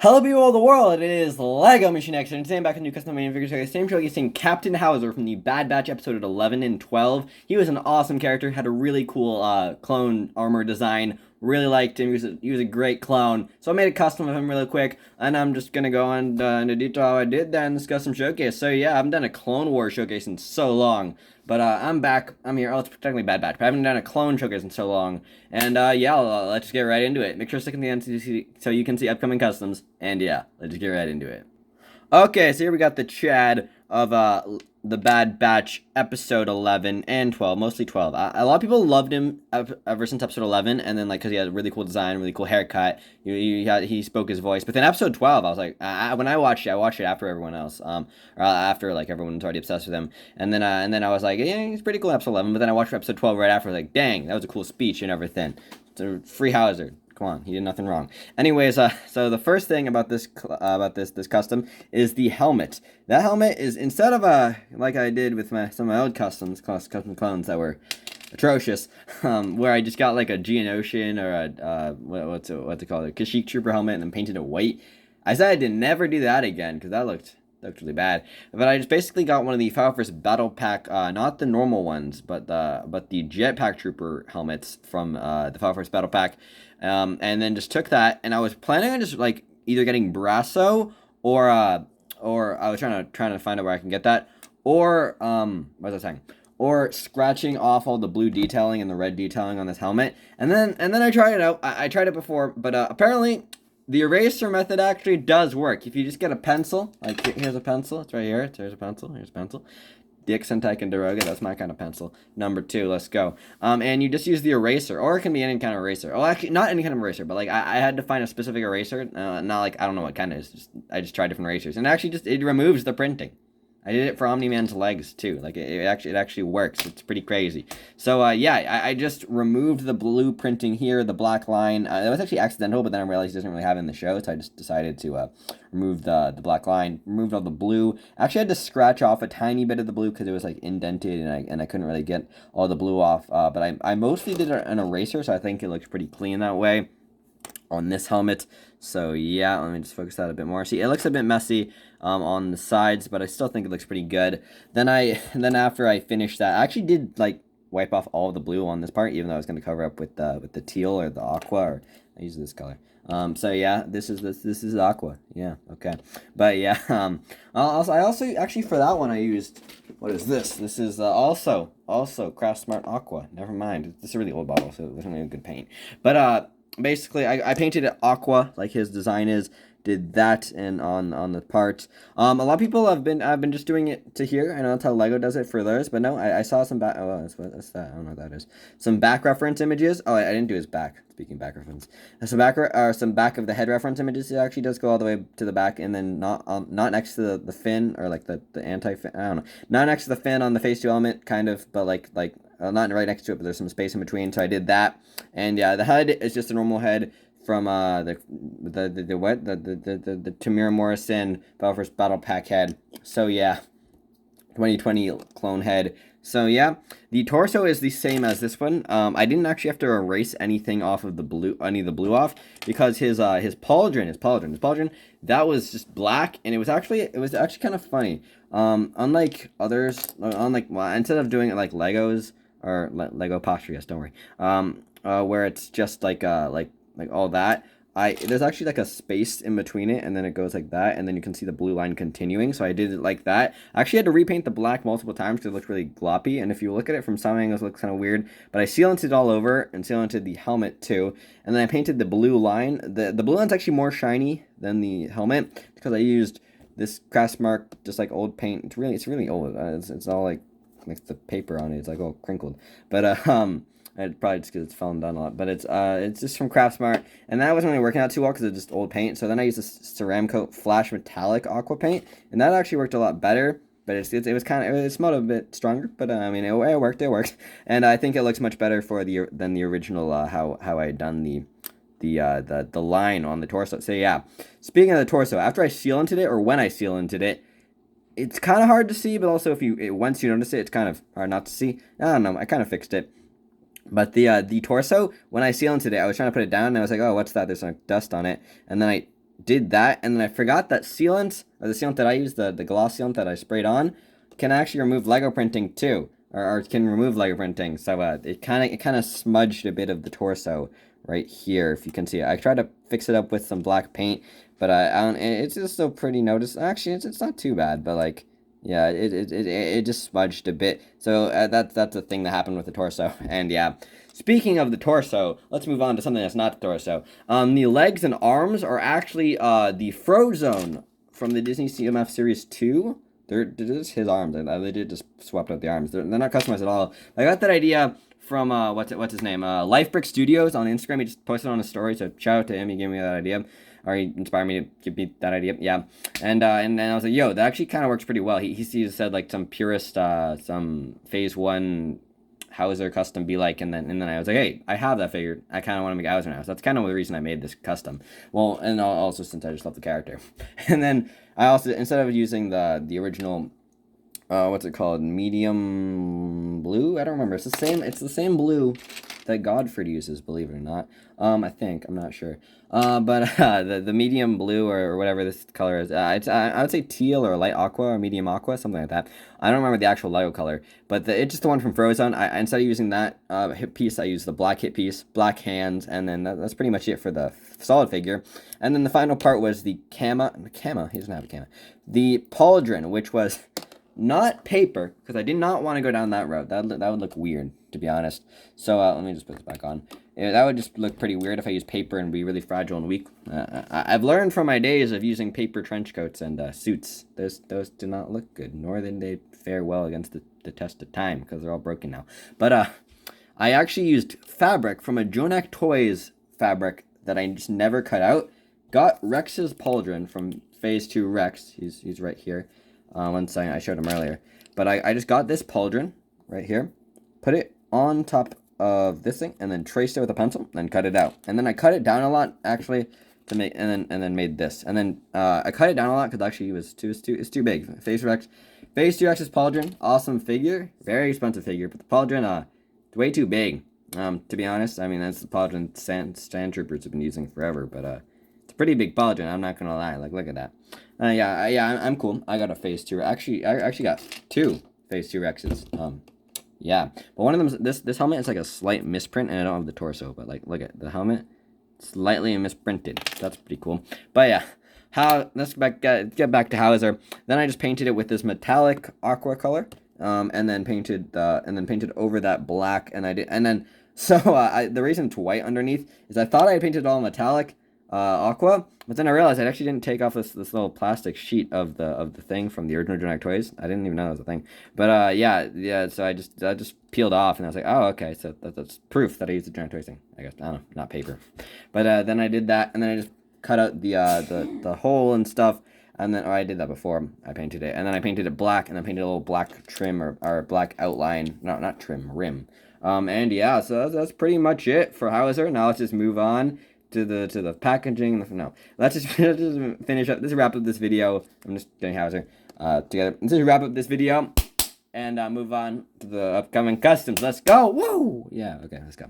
Hello people of the world, it is LEGO Mission X, and today I'm back with a new custom minifigure series. Today I'm showcasing Captain Howzer from the Bad Batch episode 11 and 12. He was an awesome character, had a really cool clone armor design. Really liked him, he was a great clone. So I made a custom of him really quick, and I'm just gonna go on into detail how I did that in this custom showcase. So yeah, I haven't done a Clone Wars showcase in so long. But I'm back. I'm here. Oh, it's technically Bad Batch, but I haven't done a clone showcase in so long. And yeah, let's get right into it. Make sure to stick in the end so you can see upcoming customs. And yeah, let's get right into it. Okay, so here we got the Chad of the Bad Batch episode 11 and 12, mostly 12. A lot of people loved him ever since episode 11, and then like because he had a really cool design, really cool haircut. He spoke his voice, but then episode 12, I was like, when I watched it after everyone else, or after like everyone was already obsessed with him, and then I was like, yeah, he's pretty cool in episode 11, but then I watched episode 12 right after, like, dang, that was a cool speech and everything. So free Howzer. Come on, he did nothing wrong. Anyways, so the first thing about this custom is the helmet. That helmet is, instead of like I did with some of my old custom clones that were atrocious, where I just got like a Geonosian or a what's it called, a Kashyyyk Trooper helmet and then painted it white. I decided to never do that again because that looked really bad. But I just basically got one of the File First Battle Pack, not the normal ones, but the Jetpack Trooper helmets from the File First Battle Pack, and then just took that, and I was planning on just like either getting Brasso or I was trying to find out where I can get that, or what was I saying? Or scratching off all the blue detailing and the red detailing on this helmet, and then I tried it out. I tried it before, but apparently the eraser method actually does work. If you just get a pencil, like here's a pencil, it's right here. Here's a pencil, here's a pencil. Dixon, Tyke, and Daroga, that's my kind of pencil. Number 2, let's go. And you just use the eraser, or it can be any kind of eraser. Oh, actually, not any kind of eraser, but like I had to find a specific eraser. Not like, I don't know what kind it is. I just tried different erasers, and actually it removes the printing. I did it for Omni-Man's legs too. Like it actually works. It's pretty crazy. So yeah, I just removed the blue printing here, the black line. It was actually accidental, but then I realized it doesn't really have it in the show, so I just decided to remove the black line, removed all the blue. Actually, I had to scratch off a tiny bit of the blue because it was like indented, and I couldn't really get all the blue off. But I mostly did an eraser, so I think it looks pretty clean that way on this helmet. So yeah, let me just focus that a bit more. See, it looks a bit messy on the sides, but I still think it looks pretty good. Then after I finished that, I actually did like wipe off all the blue on this part, even though I was going to cover up with the teal or the aqua, or I use this color. So yeah, this is aqua. Yeah, okay. But yeah, I also actually for that one I used, what is this? This is also Craft Smart Aqua. Never mind. This is a really old bottle, so it wasn't really a good paint. But basically I painted it aqua like his design is. Did that and on the parts. A lot of people have been just doing it to here. I know that's how LEGO does it for theirs, but no, I saw some back. Oh, that's that. I don't know what that is. Some back reference images. Oh, I didn't do his back. Speaking of back reference, some back of the head reference images. It actually does go all the way to the back, and then not next to the fin, or like the anti fin. I don't know. Not next to the fin on the phase 2 element, kind of, but like not right next to it, but there's some space in between. So I did that, and yeah, the head is just a normal head from the Tamira Morrison Battle First Battle Pack head. So yeah, 2020 clone head. So yeah, the torso is the same as this one. I didn't actually have to erase anything off of the blue, any of the blue off, because his pauldron, that was just black, and it was actually kind of funny. Unlike others, well, instead of doing it like Legos or Lego posture, yes, don't worry. Where it's just like all that. There's actually like a space in between it, and then it goes like that, and then you can see the blue line continuing. So I did it like that. I actually had to repaint the black multiple times because it looked really gloppy, and if you look at it from some angles, it looks kind of weird. But I sealanted it all over and sealanted the helmet too, and then I painted the blue line. The blue line's actually more shiny than the helmet because I used this Craftsmark, just like old paint. It's really old. It's all like the paper on it. It's like all crinkled, but It's probably just because it's fallen down a lot, but it's just from Craftsmart, and that wasn't really working out too well because it's just old paint. So then I used this Ceramcoat Flash Metallic Aqua paint, and that actually worked a lot better. But it smelled a bit stronger, but I mean it worked, and I think it looks much better than the original how I had done the line on the torso. So yeah, speaking of the torso, after I sealanted it, or when I sealanted it, it's kind of hard to see, but also once you notice it, it's kind of hard not to see. I don't know, I kind of fixed it. But the torso, when I sealanted it, I was trying to put it down, and I was like, oh, what's that? There's like dust on it. And then I did that, and then I forgot that sealant, or the sealant that I used, the gloss sealant that I sprayed on, can actually remove Lego printing too, or can remove Lego printing. So it kind of smudged a bit of the torso right here, if you can see it. I tried to fix it up with some black paint, but I don't. It's just still pretty notice. Actually, it's not too bad, but like. Yeah, it just smudged a bit. So that's the thing that happened with the torso. And yeah, speaking of the torso, let's move on to something that's not the torso. The legs and arms are actually the Frozone from the Disney CMF Series 2. They're just his arms. They did just swapped out the arms. They're not customized at all. I got that idea from what's his name? Lifebrick Studios on Instagram. He just posted on a story. So shout out to him. He gave me that idea. Or he inspired me to give me that idea. Yeah. And then I was like, yo, that actually kind of works pretty well. He said like some purist, some phase 1 Howzer custom be like, and then I was like, hey, I have that figure. I kind of want to make Howzer now. So that's kind of the reason I made this custom. Well, and also since I just love the character. And then I also, instead of using the original, what's it called, medium blue? I don't remember. It's the same blue that Godfrey uses, believe it or not. I think, I'm not sure. But the medium blue or whatever this color is, I would say teal or light aqua or medium aqua, something like that. I don't remember the actual Lego color, but it's just the one from Frozone. Instead of using that hip piece, I used the black hip piece, black hands, and then that's pretty much it for the solid figure. And then the final part was the he doesn't have a cama, the Pauldron, which was not paper, because I did not want to go down that road. That would look weird, to be honest. So let me just put this back on. Yeah, that would just look pretty weird if I use paper and be really fragile and weak. I've learned from my days of using paper trench coats and suits. Those do not look good, nor did they fare well against the test of time, because they're all broken now. But I actually used fabric from a Jonak Toys fabric that I just never cut out. Got Rex's Pauldron from Phase 2 Rex. He's right here. One second, I showed him earlier. But I just got this Pauldron right here, put it on top of this thing, and then traced it with a pencil, and cut it out. And then I cut it down a lot, actually, to make, and then made this. And then I cut it down a lot because actually it's too big. Phase 2 Rex's Pauldron, awesome figure, very expensive figure, but the Pauldron, it's way too big. To be honest, I mean that's the Pauldron Sand Troopers have been using forever, but it's a pretty big Pauldron. I'm not gonna lie. Like, look at that. Yeah, I'm cool. I got a Phase 2. Actually, I actually got 2 Phase 2 Rexes. Yeah, but one of them, this helmet is like a slight misprint, and I don't have the torso, but like, look at the helmet, slightly misprinted. That's pretty cool. But yeah, let's get back to Howzer. Then I just painted it with this metallic aqua color, and then painted over that black, the reason it's white underneath is I thought I had painted all metallic aqua, but then I realized I actually didn't take off this little plastic sheet of the thing from the original Jonak Toys. I didn't even know that was a thing. But yeah. So I just peeled off, and I was like, oh, okay. So that's proof that I used the Jonak Toys thing. I guess I don't know, not paper. But then I did that, and then I just cut out the hole and stuff. And then I did that before I painted it, and then I painted it black, and then painted a little black trim or black outline. No, not trim, rim. And yeah, so that's pretty much it for Howzer. Now let's just move on to the packaging. No, let's just finish up. Let's wrap up this video. I'm just getting Howzer together. Let's just wrap up this video and move on to the upcoming customs. Let's go! Woo! Yeah, okay, let's go.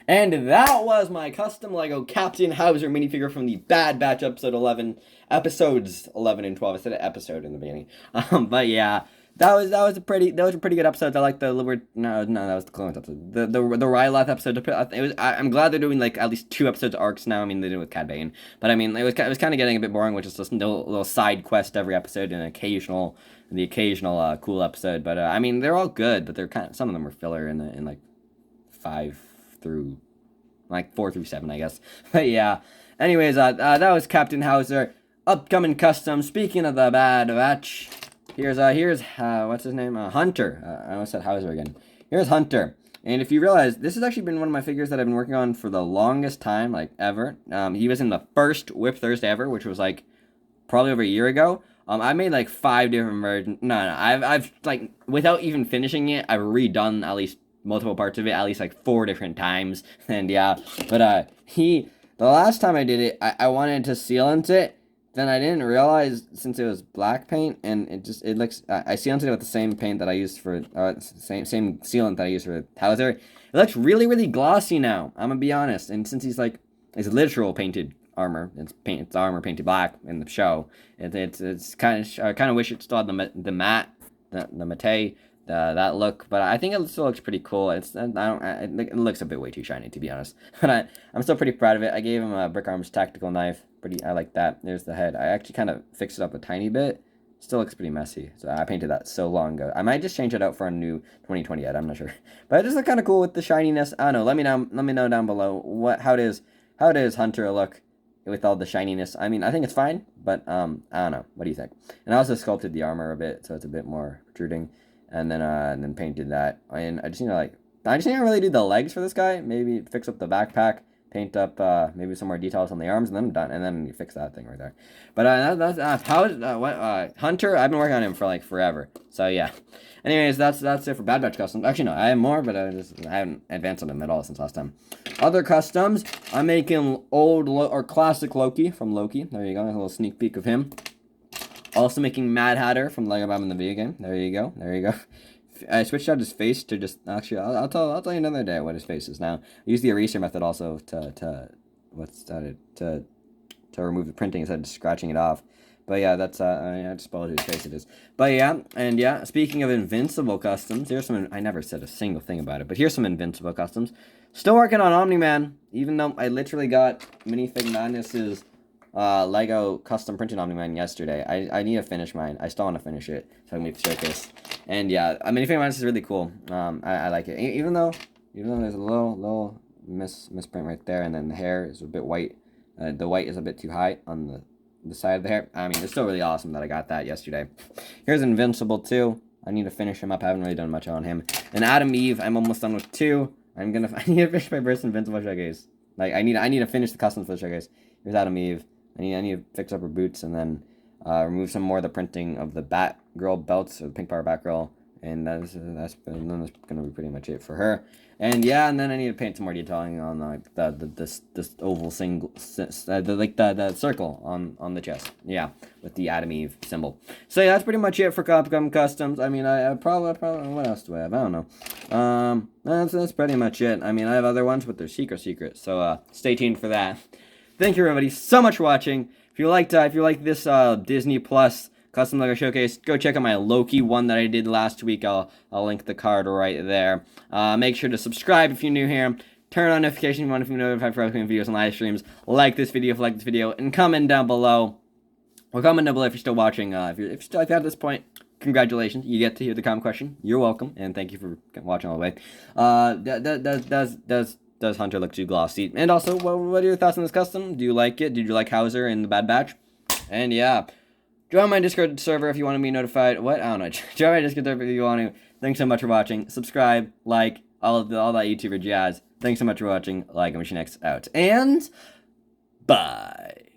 And that was my custom Lego Captain Howzer minifigure from the Bad Batch episodes 11 and 12. I said an episode in the beginning. But yeah. That was a pretty good episode. I like the that was the Clones episode. The Ryloth episode. I'm glad they're doing like at least 2 episodes arcs now. I mean, they did it with Cad Bane, but I mean it was kind of getting a bit boring, which is just a little side quest every episode and the occasional cool episode. But I mean they're all good, but they're some of them are filler in like 5 through like 4 through 7, I guess. But yeah. Anyways, that was Captain Howzer. Upcoming custom. Speaking of the Bad Batch. Here's what's his name? Hunter. I almost said Howzer again. Here's Hunter. And if you realize, this has actually been one of my figures that I've been working on for the longest time, like ever. He was in the first Whip Thursday ever, which was like probably over a year ago. I made like 5 different versions. No, I've like without even finishing it, I've redone at least multiple parts of it, at least like 4 different times. And yeah, but the last time I did it, I wanted to sealant it. Then I didn't realize, since it was black paint, and it looks, I sealanted it with the same paint that I used for, same sealant that I used for Howzer. It looks really, really glossy now, I'm gonna be honest. And since he's literal painted armor. It's armor painted black in the show. It's kind of I kind of wish it still had the matte that look, but I think it still looks pretty cool. It looks a bit way too shiny, to be honest. But I'm still pretty proud of it. I gave him a Brick Arms tactical knife. I like that. There's the head. I actually kind of fixed it up a tiny bit. Still looks pretty messy. So I painted that so long ago. I might just change it out for a new 2020 yet. I'm not sure. But it just look kind of cool with the shininess. I don't know. Let me know down below how does Hunter look with all the shininess. I mean, I think it's fine, but I don't know. What do you think? And I also sculpted the armor a bit, so it's a bit more protruding. And then painted that. And I just need to really do the legs for this guy. Maybe fix up the backpack, paint up maybe some more details on the arms, and then I'm done. And then you fix that thing right there. But Hunter. I've been working on him for like forever. So yeah. Anyways, that's it for Bad Batch customs. Actually, no, I have more, but I haven't advanced on them at all since last time. Other customs, I'm making or classic Loki from Loki. There you go, a little sneak peek of him. Also making Mad Hatter from Lego Batman the video game. There you go. I switched out his face to just actually. I'll tell you another day what his face is now. I use the eraser method also to remove the printing instead of scratching it off. But yeah, that's I just spoiled whose face it is. But yeah, speaking of Invincible customs, here's some. I never said a single thing about it, but here's some Invincible customs. Still working on Omni-Man, even though I literally got Minifig Madness's Lego custom printed Omni-Man yesterday. I need to finish mine. I still want to finish it so I can make the showcase. And yeah, Minifig Madness is really cool. I like it. Even though there's a little misprint right there, and then the hair is a bit white. The white is a bit too high on the side of the hair. I mean, it's still really awesome that I got that yesterday. Here's Invincible 2. I need to finish him up. I haven't really done much on him. And Adam Eve, I'm almost done with 2. I need to finish my first Invincible showcase. Like I need to finish the customs for the showcase. Here's Adam Eve. I need to fix up her boots and then remove some more of the printing of the Batgirl belts, or the Pink Power Batgirl, and that's gonna be pretty much it for her. And yeah, and then I need to paint some more detailing on like this oval single, the circle on the chest. Yeah, with the Adam Eve symbol. So yeah, that's pretty much it for Capcom Customs. I mean, I probably what else do I have? I don't know. That's pretty much it. I mean, I have other ones, but they're secret. So stay tuned for that. Thank you, everybody, so much for watching. If you liked this Disney Plus custom Lego showcase, go check out my Loki one that I did last week. I'll link the card right there. Make sure to subscribe if you're new here. Turn on notifications if you want to be notified for upcoming videos and live streams. Like this video if you like this video, and comment down below. Or comment down below if you're still watching. If you're still at this point, congratulations, you get to hear the comment question. You're welcome, and thank you for watching all the way. Does Hunter look too glossy? And also, what are your thoughts on this custom? Do you like it? Did you like Howzer in the Bad Batch? And yeah, join my Discord server if you want to be notified. What? I don't know. Join my Discord server if you want to. Thanks so much for watching. Subscribe, like, all that YouTuber jazz. Thanks so much for watching. Lego Machine X out. And bye.